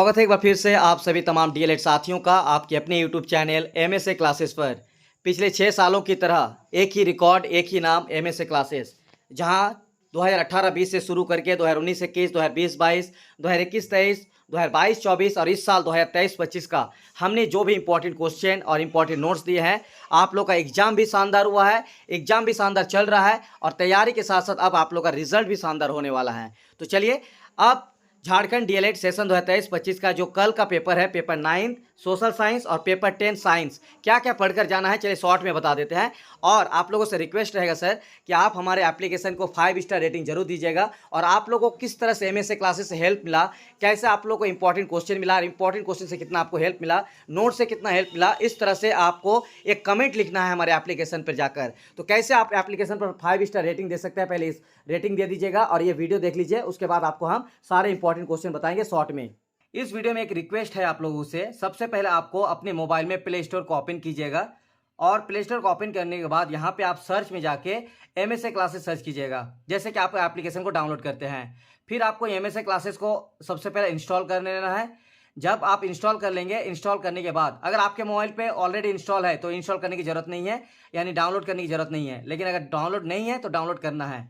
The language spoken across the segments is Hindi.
स्वागत है एक बार फिर से आप सभी तमाम डीएलएड साथियों का आपके अपने यूट्यूब चैनल एमएसए क्लासेस पर। पिछले 6 सालों की तरह एक ही रिकॉर्ड, एक ही नाम, एमएसए क्लासेस, जहां 2018-20 से शुरू करके 2019-21, 2020-22, 2021-23, 2022-24 और इस साल 2023-25 का हमने जो भी इंपॉर्टेंट क्वेश्चन और इंपॉर्टेंट नोट्स दिए हैं, आप लोग का एग्जाम भी शानदार हुआ है, एग्जाम भी शानदार चल रहा है और तैयारी के साथ साथ अब आप लोग का रिजल्ट भी शानदार होने वाला है। तो चलिए अब झारखंड डीएलएड सेशन 2023-25 का जो कल का पेपर है, पेपर 9 सोशल साइंस और पेपर 10 साइंस, क्या क्या पढ़कर जाना है चलिए शॉर्ट में बता देते हैं। और आप लोगों से रिक्वेस्ट रहेगा सर कि आप हमारे एप्लीकेशन को 5 स्टार रेटिंग जरूर दीजिएगा। और आप लोगों को किस तरह से एमएसए क्लासेस से हेल्प मिला, कैसे आप लोगों को इंपॉर्टेंट क्वेश्चन मिला, इंपॉर्टेंट क्वेश्चन से कितना आपको हेल्प मिला, नोट से कितना हेल्प मिला, इस तरह से आपको एक कमेंट लिखना है हमारे एप्लीकेशन पर जाकर। तो कैसे आप एप्लीकेशन पर 5 स्टार रेटिंग दे सकते हैं, पहले इस रेटिंग दे दीजिएगा और ये वीडियो देख लीजिए, उसके बाद आपको हम सारे इंपॉर्टेंट क्वेश्चन बताएंगे शॉर्ट में। इस वीडियो में एक रिक्वेस्ट है आप लोगों से, सबसे पहले आपको अपने मोबाइल में प्ले स्टोर को ओपन कीजिएगा और प्ले स्टोर को ओपन करने के बाद यहाँ पे आप सर्च में जाके एमएसए क्लासेस सर्च कीजिएगा। जैसे कि आप एप्लीकेशन को डाउनलोड करते हैं, फिर आपको एमएसए क्लासेस को सबसे पहले इंस्टॉल कर लेना है। जब आप इंस्टॉल कर लेंगे, इंस्टॉल करने के बाद अगर आपके मोबाइल पे ऑलरेडी इंस्टॉल है तो इंस्टॉल करने की जरूरत नहीं है, यानी डाउनलोड करने की जरूरत नहीं है। लेकिन अगर डाउनलोड नहीं है तो डाउनलोड करना है,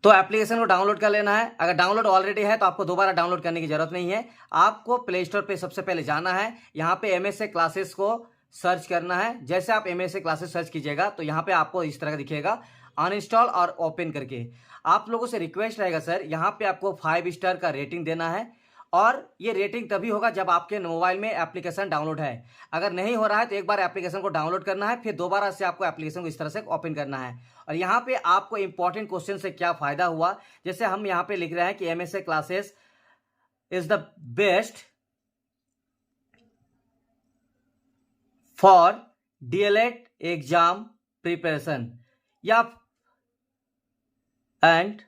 तो एप्लीकेशन को डाउनलोड कर लेना है। अगर डाउनलोड ऑलरेडी है तो आपको दोबारा डाउनलोड करने की जरूरत नहीं है। आपको प्ले स्टोर पे सबसे पहले जाना है, यहाँ पे एमएसए क्लासेस को सर्च करना है। जैसे आप एमएसए क्लासेस सर्च कीजिएगा तो यहाँ पे आपको इस तरह का दिखेगा, अनइंस्टॉल और ओपन करके। आप लोगों से रिक्वेस्ट रहेगा सर, यहाँ पे आपको 5 स्टार का रेटिंग देना है और ये रेटिंग तभी होगा जब आपके मोबाइल में एप्लीकेशन डाउनलोड है। अगर नहीं हो रहा है तो एक बार एप्लीकेशन को डाउनलोड करना है, फिर दोबारा से आपको एप्लीकेशन को इस तरह से ओपन करना है। और यहाँ पे आपको इंपॉर्टेंट क्वेश्चन से क्या फायदा हुआ, जैसे हम यहाँ पे लिख रहे हैं कि MSA classes is the best for DElEd exam preparation या एंड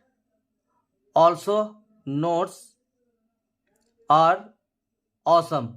ऑल्सो नोट्स और ऑसम,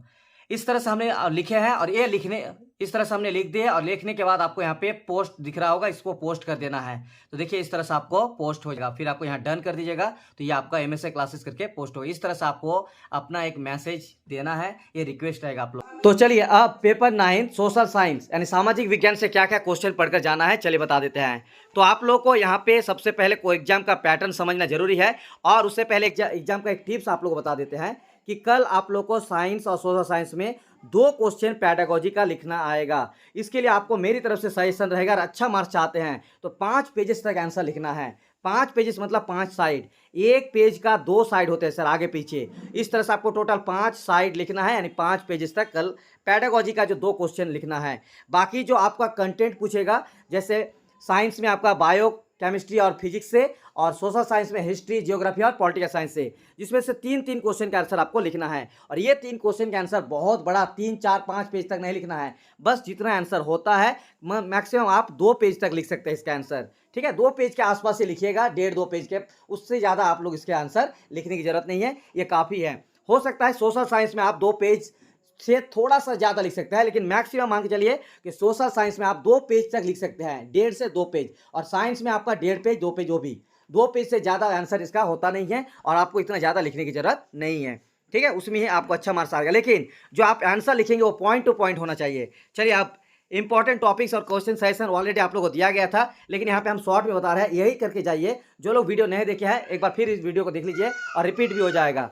इस तरह से हमने लिखे हैं। और ये लिखने इस तरह से हमने लिख दिए और लिखने के बाद आपको यहाँ पे पोस्ट दिख रहा होगा, इसको पोस्ट कर देना है। तो देखिए इस तरह से आपको पोस्ट हो जाएगा, फिर आपको यहाँ डन कर दीजिएगा तो ये आपका एमएसए क्लासेस करके पोस्ट होगा। इस तरह से आपको अपना एक मैसेज देना है, ये रिक्वेस्ट रहेगा आप लोग। तो चलिए अब पेपर 9 सोशल साइंस यानी सामाजिक विज्ञान से क्या क्या क्वेश्चन पढ़कर जाना है चलिए बता देते हैं। तो आप लोग को यहाँ पे सबसे पहले को एग्जाम का पैटर्न समझना जरूरी है और उससे पहले एग्जाम का एक टिप्स आप लोग को बता देते हैं कि कल आप लोग को साइंस और सोशल साइंस में 2 क्वेश्चन पैडागोजी का लिखना आएगा। इसके लिए आपको मेरी तरफ से सजेशन रहेगा, अगर अच्छा मार्क्स चाहते हैं तो 5 पेजेस तक आंसर लिखना है। 5 पेजेस मतलब 5 साइड, एक पेज का 2 साइड होते हैं सर, आगे पीछे। इस तरह से आपको टोटल 5 साइड लिखना है, यानी 5 पेजेस तक कल पैडागोजी का जो 2 क्वेश्चन लिखना है। बाकी जो आपका कंटेंट पूछेगा, जैसे साइंस में आपका बायो केमिस्ट्री और फिजिक्स से, और सोशल साइंस में हिस्ट्री, जियोग्राफी और पॉलिटिकल साइंस से, जिसमें से 3-3 क्वेश्चन का आंसर आपको लिखना है। और ये 3 क्वेश्चन का आंसर बहुत बड़ा 3, 4, 5 पेज तक नहीं लिखना है, बस जितना आंसर होता है मैक्सिमम आप 2 पेज तक लिख सकते हैं इसका आंसर। ठीक है, 2 पेज के आसपास से लिखिएगा, 1.5-2 पेज के, उससे ज़्यादा आप लोग इसके आंसर लिखने की जरूरत नहीं है, ये काफ़ी है। हो सकता है सोशल साइंस में आप 2 पेज से थोड़ा सा ज़्यादा लिख सकते हैं, लेकिन मैक्सिमम मान के चलिए कि सोशल साइंस में आप 2 पेज तक लिख सकते हैं, 1.5 से 2 पेज, और साइंस में आपका 1.5 पेज 2 पेज, वो भी 2 पेज से ज़्यादा आंसर इसका होता नहीं है और आपको इतना ज़्यादा लिखने की ज़रूरत नहीं है। ठीक है, उसमें ही आपको अच्छा मार्क्स आएगा, लेकिन जो आप आंसर लिखेंगे वो पॉइंट टू पॉइंट होना चाहिए। चलिए आप इंपॉर्टेंट टॉपिक्स और क्वेश्चन सेशन ऑलरेडी आप लोगों को दिया गया था, लेकिन यहाँ पे हम शॉर्ट में बता रहे हैं, यही करके जाइए। जो लोग वीडियो नहीं देखे हैं एक बार फिर इस वीडियो को देख लीजिए और रिपीट भी हो जाएगा।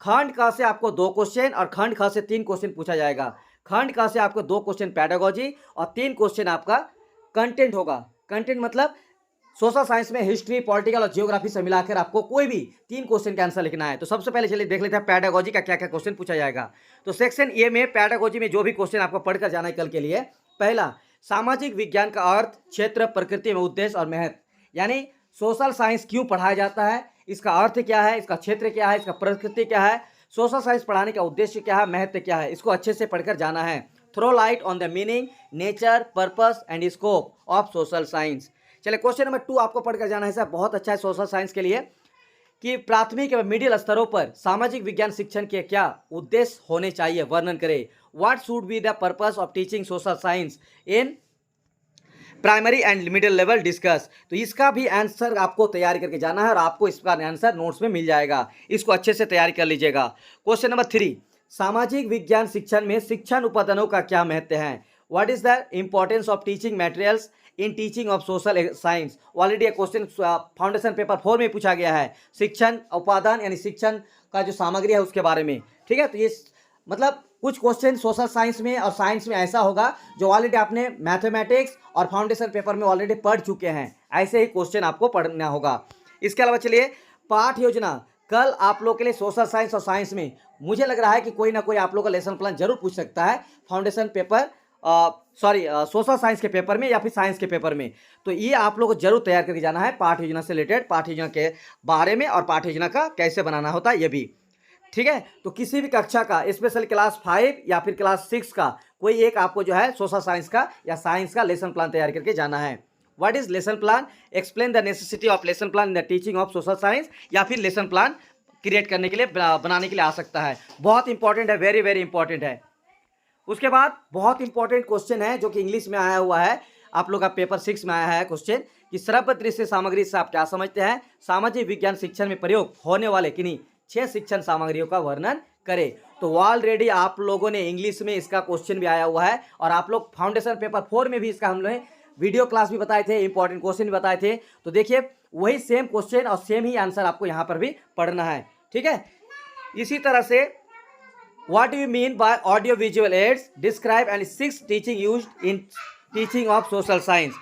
खंड क से आपको 2 क्वेश्चन और खंड ख से 3 क्वेश्चन पूछा जाएगा। खंड क से आपको 2 क्वेश्चन पैडागोजी और 3 क्वेश्चन आपका कंटेंट होगा। कंटेंट मतलब सोशल साइंस में हिस्ट्री, पॉलिटिकल और जियोग्राफी से मिलाकर आपको कोई भी 3 क्वेश्चन का आंसर लिखना है। तो सबसे पहले चलिए देख लेते हैं पैडागोजी का क्या क्या क्वेश्चन पूछा जाएगा। तो सेक्शन ए में पैडागोजी में जो भी क्वेश्चन आपको पढ़कर जाना है कल के लिए, पहला सामाजिक विज्ञान का अर्थ, क्षेत्र, प्रकृति में उद्देश्य और महत्व, यानी सोशल साइंस क्यों पढ़ाया जाता है, इसका अर्थ क्या है, इसका क्षेत्र क्या है, इसका प्रकृति क्या है, सोशल साइंस पढ़ाने का उद्देश्य क्या है, महत्व क्या है, इसको अच्छे से पढ़कर जाना है। Throw light on the meaning, nature, purpose and scope of social science. चलिए क्वेश्चन नंबर 2 आपको पढ़कर जाना है सर, बहुत अच्छा है सोशल साइंस के लिए, कि प्राथमिक एवं मिडिल स्तरों पर सामाजिक विज्ञान शिक्षण के क्या उद्देश्य होने चाहिए, वर्णन करें। What should be the purpose of teaching social science in primary and middle level discuss. तो इसका भी आंसर आपको तैयारी करके जाना है और आपको इसका आंसर नोट्स में मिल जाएगा, इसको अच्छे से तैयारी कर लीजिएगा। क्वेश्चन नंबर 3, सामाजिक विज्ञान शिक्षण में शिक्षण उपादानों का क्या महत्व है? What is the importance of teaching materials in teaching of social science? Already एक क्वेश्चन फाउंडेशन पेपर 4 में पूछा गया है, शिक्षण उपादान यानी शिक्षण का जो सामग्री है उसके बारे में। ठीक है, तो ये मतलब कुछ क्वेश्चन सोशल साइंस में और साइंस में ऐसा होगा जो ऑलरेडी आपने मैथमेटिक्स और फाउंडेशन पेपर में ऑलरेडी पढ़ चुके हैं, ऐसे ही क्वेश्चन आपको पढ़ना होगा। इसके अलावा चलिए पाठ योजना, कल आप लोग के लिए सोशल साइंस और साइंस में मुझे लग रहा है कि कोई ना कोई आप लोग का लेसन प्लान जरूर पूछ सकता है फाउंडेशन पेपर सोशल साइंस के पेपर में या फिर साइंस के पेपर में। तो ये आप लोग को जरूर तैयार करके जाना है, पाठ योजना से रिलेटेड, पाठ योजना के बारे में और पाठ योजना का कैसे बनाना होता है ये भी। ठीक है, तो किसी भी कक्षा का स्पेशल क्लास 5 या फिर क्लास 6 का कोई एक आपको जो है सोशल साइंस का या साइंस का लेसन प्लान तैयार करके जाना है। What is lesson plan? Explain the necessity of lesson plan in the teaching of social science, या फिर लेसन प्लान क्रिएट करने के लिए बनाने के लिए आ सकता है। बहुत इंपॉर्टेंट है, वेरी वेरी इंपॉर्टेंट है। उसके बाद बहुत इंपॉर्टेंट क्वेश्चन है जो कि इंग्लिश में आया हुआ है, आप लोग का पेपर 6 में आया है क्वेश्चन कि श्रव्य दृश्य सामग्री से आप क्या समझते हैं? सामाजिक विज्ञान शिक्षण में प्रयोग होने वाले किन्हीं 6 शिक्षण सामग्रियों का वर्णन करें। तो ऑलरेडी आप लोगों ने इंग्लिश में इसका क्वेश्चन भी आया हुआ है और आप लोग फाउंडेशन पेपर 4 में भी इसका हम लोग वीडियो क्लास भी बताए थे, इंपॉर्टेंट क्वेश्चन भी बताए थे। तो देखिए वही सेम क्वेश्चन और सेम ही आंसर आपको यहाँ पर भी पढ़ना है। ठीक है, इसी तरह से What do you mean by audio visual aids? Describe and 6 teaching used in teaching of social science.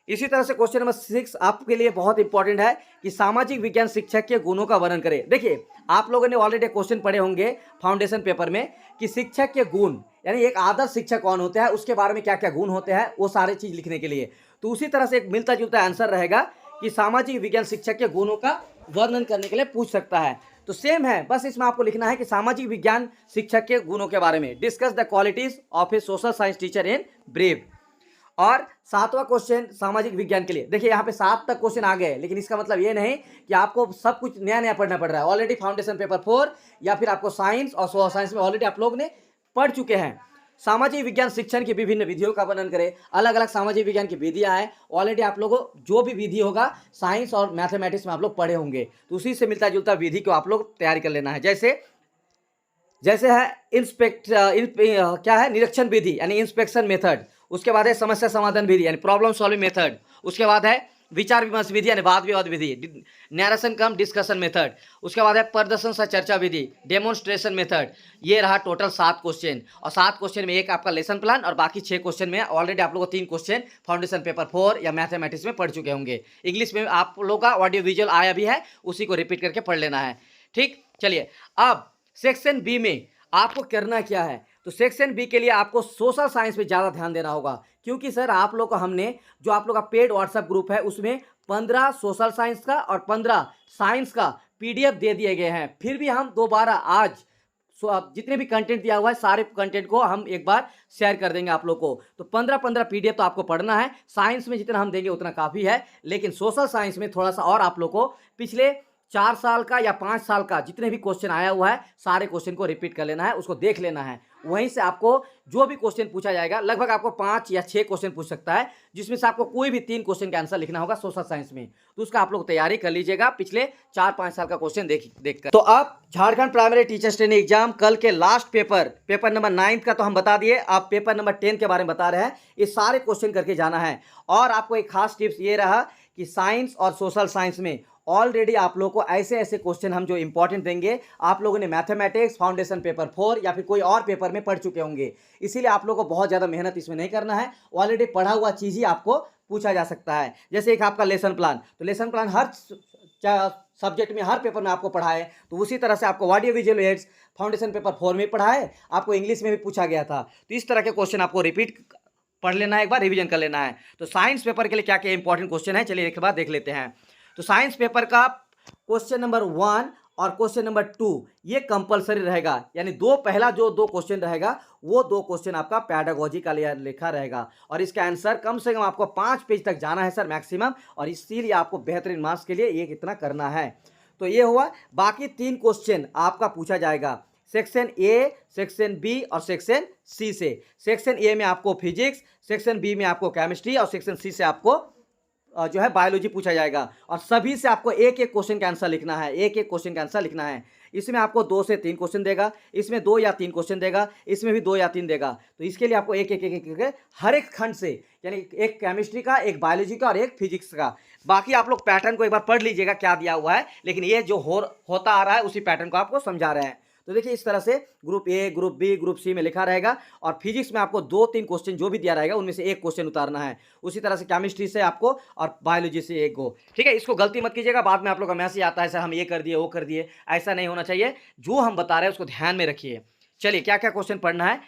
इसी तरह से क्वेश्चन नंबर 6 आपके लिए बहुत इंपॉर्टेंट है कि सामाजिक विज्ञान शिक्षक के गुणों का वर्णन करें। देखिए आप लोगों ने ऑलरेडी क्वेश्चन पढ़े होंगे फाउंडेशन पेपर में कि शिक्षक के गुण यानी एक आदर्श शिक्षक कौन होता है, उसके बारे में क्या क्या गुण होते हैं, वो सारे चीज लिखने के लिए। तो उसी तरह से एक मिलता जुलता आंसर रहेगा कि सामाजिक विज्ञान शिक्षक के गुणों का वर्णन करने के लिए पूछ सकता है। तो सेम है, बस इसमें आपको लिखना है कि सामाजिक विज्ञान शिक्षक के गुणों के बारे में। Discuss the qualities of A social science teacher in brief. और 7वां क्वेश्चन सामाजिक विज्ञान के लिए, देखिए यहाँ पे 7 तक क्वेश्चन आ गए, लेकिन इसका मतलब ये नहीं कि आपको सब कुछ नया नया पढ़ना पड़ रहा है। ऑलरेडी फाउंडेशन पेपर 4 या फिर आपको साइंस और सोशल साइंस में ऑलरेडी आप लोग ने पढ़ चुके हैं। सामाजिक विज्ञान शिक्षण की विभिन्न विधियों का वर्णन करें। अलग अलग सामाजिक विज्ञान की विधियां हैं, ऑलरेडी आप लोगों जो भी विधि होगा साइंस और मैथमेटिक्स में आप लोग पढ़े होंगे, तो उसी से मिलता जुलता विधि को आप लोग तैयारी कर लेना है। जैसे है क्या है निरीक्षण विधि यानी इंस्पेक्शन मेथड, उसके बाद है समस्या समाधान विधि यानी प्रॉब्लम सॉल्विंग मेथड, उसके बाद है विचार विमर्श विधि यानी वाद विवाद विधि, नैरेशन कम डिस्कशन मेथड, उसके बाद है प्रदर्शन सह चर्चा विधि, डेमोन्स्ट्रेशन मेथड। ये रहा टोटल 7 क्वेश्चन, और 7 क्वेश्चन में एक आपका लेसन प्लान और बाकी 6 क्वेश्चन में ऑलरेडी आप लोगों को 3 क्वेश्चन फाउंडेशन पेपर 4 या मैथमेटिक्स में पढ़ चुके होंगे। इंग्लिश में आप लोगों का ऑडियो विजुअल आया भी है, उसी को रिपीट करके पढ़ लेना है। ठीक, चलिए अब सेक्शन बी में आपको करना क्या है। तो सेक्शन बी के लिए आपको सोशल साइंस पे ज़्यादा ध्यान देना होगा, क्योंकि सर आप लोग को हमने जो आप लोग का पेड व्हाट्सएप ग्रुप है उसमें 15 सोशल साइंस का और 15 साइंस का पीडीएफ दे दिए गए हैं। फिर भी हम दोबारा आज जितने भी कंटेंट दिया हुआ है सारे कंटेंट को हम एक बार शेयर कर देंगे आप लोग को। तो 15 पीडीएफ तो आपको पढ़ना है। साइंस में जितना हम देंगे उतना काफ़ी है, लेकिन सोशल साइंस में थोड़ा सा और आप लोग को पिछले 4 साल का या 5 साल का जितने भी क्वेश्चन आया हुआ है सारे क्वेश्चन को रिपीट कर लेना है, उसको देख लेना है। वहीं से आपको जो भी क्वेश्चन पूछा जाएगा लगभग आपको 5 या 6 क्वेश्चन पूछ सकता है, जिसमें से आपको कोई भी 3 क्वेश्चन का आंसर लिखना होगा सोशल साइंस में। तो उसका आप लोग तैयारी कर लीजिएगा पिछले 4-5 साल का क्वेश्चन देखकर। तो अब Jharkhand primary teachers training exam कल के लास्ट पेपर नंबर 9 का तो हम बता दिए, अब पेपर नंबर 10 के बारे में बता रहे हैं। ये सारे क्वेश्चन करके जाना है। और आपको एक खास टिप्स ये रहा कि साइंस और सोशल साइंस में ऑलरेडी आप लोगों को ऐसे ऐसे क्वेश्चन हम जो इंपॉर्टेंट देंगे, आप लोगों ने मैथमेटिक्स फाउंडेशन पेपर 4 या फिर कोई और पेपर में पढ़ चुके होंगे, इसीलिए आप लोगों को बहुत ज़्यादा मेहनत इसमें नहीं करना है। ऑलरेडी पढ़ा हुआ चीज़ ही आपको पूछा जा सकता है। जैसे एक आपका लेसन प्लान, तो लेसन प्लान हर सब्जेक्ट में हर पेपर में आपको पढ़ाए, तो उसी तरह से आपको audio visual aids foundation paper 4 में पढ़ाए, आपको इंग्लिश में भी पूछा गया था। तो इस तरह के क्वेश्चन आपको रिपीट पढ़ लेना है, एक बार रिविजन कर लेना है। तो साइंस पेपर के लिए क्या क्या इंपॉर्टेंट क्वेश्चन है, चलिए एक बार देख लेते हैं। तो साइंस पेपर का क्वेश्चन नंबर 1 और क्वेश्चन नंबर 2 ये कंपलसरी रहेगा, यानी पहला जो 2 क्वेश्चन रहेगा वो 2 क्वेश्चन आपका पैडागोजी का लिखा रहेगा, और इसका आंसर कम से कम आपको 5 पेज तक जाना है सर मैक्सिमम, और इसीलिए आपको बेहतरीन मार्क्स के लिए ये कितना करना है। तो ये हुआ, बाकी 3 क्वेश्चन आपका पूछा जाएगा। सेक्शन ए, सेक्शन बी और सेक्शन सी से। सेक्शन ए में आपको फिजिक्स, सेक्शन बी में आपको केमिस्ट्री और सेक्शन सी से आपको जो है बायोलॉजी पूछा जाएगा। और सभी से आपको एक एक क्वेश्चन का आंसर लिखना है, एक एक क्वेश्चन का आंसर लिखना है। इसमें आपको 2 से 3 क्वेश्चन देगा, इसमें 2 या 3 क्वेश्चन देगा, इसमें भी 2 या 3 देगा। तो इसके लिए आपको एक एक एक एक हर एक खंड से, यानी एक केमिस्ट्री का, एक बायोलॉजी का और एक फिजिक्स का। बाकी आप लोग पैटर्न को एक बार पढ़ लीजिएगा क्या दिया हुआ है, लेकिन ये जो होता आ रहा है उसी पैटर्न को आपको समझा रहे हैं। तो देखिए इस तरह से group A, group B, group C में लिखा रहेगा। और फिजिक्स में आपको 2-3 क्वेश्चन जो भी दिया रहेगा उनमें से एक क्वेश्चन उतारना है। उसी तरह से केमिस्ट्री से आपको और बायोलॉजी से एक गो। ठीक है, इसको गलती मत कीजिएगा, बाद में आप लोग का मैसेज आता है सर हम ये कर दिए वो कर दिए, ऐसा नहीं होना चाहिए। जो हम बता रहे हैं उसको ध्यान में रखिए। चलिए क्या क्या क्वेश्चन पढ़ना है।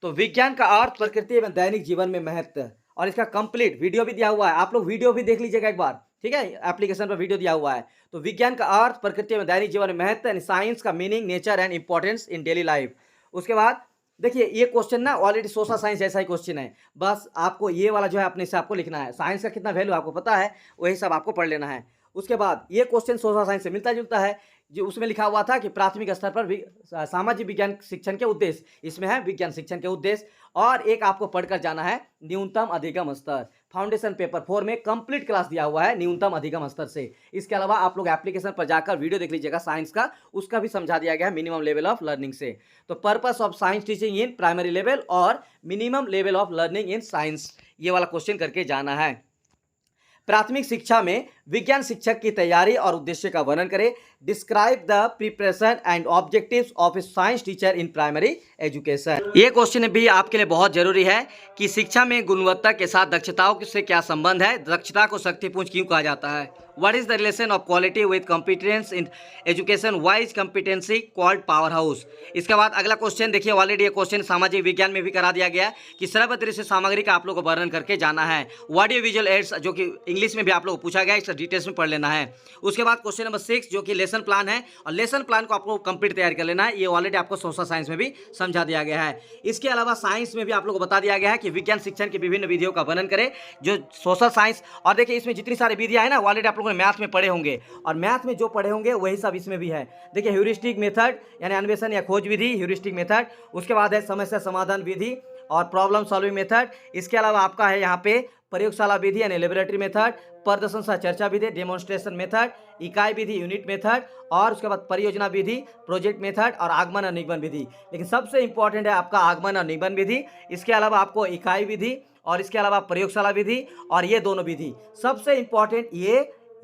तो विज्ञान का अर्थ, प्रकृति एवं दैनिक जीवन में महत्व, और इसका कंप्लीट वीडियो भी दिया हुआ है, आप लोग वीडियो भी देख लीजिएगा एक बार। ठीक है, एप्लीकेशन पर वीडियो दिया हुआ है। तो विज्ञान का अर्थ, प्रकृति में दैनिक जीवन में महत्व, साइंस का meaning, nature and importance in daily life. उसके बाद देखिए ये क्वेश्चन ना ऑलरेडी सोशल साइंस जैसा ही क्वेश्चन है, बस आपको ये वाला जो है अपने से आपको लिखना है। साइंस का कितना वैल्यू आपको पता है, वही सब आपको पढ़ लेना है। उसके बाद ये क्वेश्चन सोशल साइंस से मिलता जुलता है, जो उसमें लिखा हुआ था कि प्राथमिक स्तर पर सामाजिक विज्ञान शिक्षण के उद्देश्य, इसमें है विज्ञान शिक्षण के उद्देश्य। और एक आपको पढ़कर जाना है न्यूनतम अधिगम स्तर, फाउंडेशन पेपर 4 में कंप्लीट क्लास दिया हुआ है न्यूनतम अधिगम स्तर से। इसके अलावा आप लोग एप्लीकेशन पर जाकर वीडियो देख लीजिएगा साइंस का, उसका भी समझा दिया गया है मिनिमम लेवल ऑफ लर्निंग से। तो purpose of science teaching in primary level और minimum level of learning in science, ये वाला क्वेश्चन करके जाना है। प्राथमिक शिक्षा में विज्ञान शिक्षक की तैयारी और उद्देश्य का वर्णन करें। Describe the preparation and objectives of A science teacher in primary education. ये क्वेश्चन भी आपके लिए बहुत जरूरी है कि शिक्षा में गुणवत्ता के साथ दक्षताओं से क्या संबंध है, दक्षता को शक्तिपुंज क्यों कहा जाता है। What is the relation of quality with competence in education, why is competency called power house. इसके बाद अगला क्वेश्चन देखिए, ऑलरेडी ये क्वेश्चन सामाजिक विज्ञान में भी करा दिया गया कि सर्व दृश्य सामग्री का आप लोग को वर्णन करके जाना है। ऑडियो विजुअल एड्स, जो कि इंग्लिश में भी आप लोग को पूछा गया, इसका डिटेल्स में पढ़ लेना है। उसके बाद क्वेश्चन नंबर 6 जो कि लेसन प्लान है, और लेसन प्लान को आपको कंप्लीट तैयार कर लेना है। ये ऑलरेडी आपको सोशल साइंस में भी समझा दिया गया है। इसके अलावा साइंस में भी आप लोग को बता दिया गया है कि विज्ञान शिक्षण की विभिन्न विधियों का वर्णन करें, जो सोशल साइंस। और देखिए इसमें जितनी सारी विधियां है ना, ऑलरेडी आप लोगों ने मैथ में पढ़े होंगे, और मैथ में जो पढ़े होंगे वही सब इसमें भी है। देखिए ह्यूरिस्टिक मेथड यानी अन्वेषण या खोज विधि, ह्यूरिस्टिक मेथड। उसके बाद है समस्या समाधान विधि और प्रॉब्लम सॉल्विंग मेथड। इसके अलावा आपका है यहाँ पे प्रयोगशाला विधि यानी लेबोरेटरी मेथड, प्रदर्शन सह चर्चा विधि डेमोन्स्ट्रेशन मेथड, इकाई विधि यूनिट मेथड, और उसके बाद परियोजना विधि प्रोजेक्ट मेथड, और आगमन और निगमन विधि। लेकिन सबसे इंपॉर्टेंट है आपका आगमन और निगमन विधि। इसके अलावा आपको इकाई विधि, और इसके अलावा प्रयोगशाला विधि, और ये दोनों विधि सबसे इंपॉर्टेंट,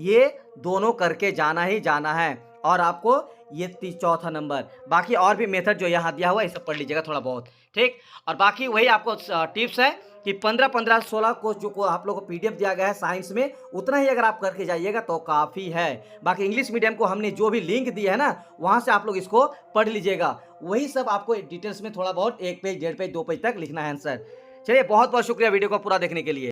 ये दोनों करके जाना ही जाना है। और आपको ये 4था नंबर, बाकी और भी मेथड जो यहाँ दिया हुआ है ये सब पढ़ लीजिएगा थोड़ा बहुत, ठीक। और बाकी वही आपको टिप्स है कि 15, 16 को जो आप लोगों को पीडीएफ दिया गया है साइंस में, उतना ही अगर आप करके जाइएगा तो काफ़ी है। बाकी इंग्लिश मीडियम को हमने जो भी लिंक दिया है ना, वहाँ से आप लोग इसको पढ़ लीजिएगा। वही सब आपको डिटेल्स में थोड़ा बहुत 1 पेज, 1.5 पेज, 2 पेज तक लिखना है आंसर। चलिए बहुत बहुत शुक्रिया वीडियो को पूरा देखने के लिए।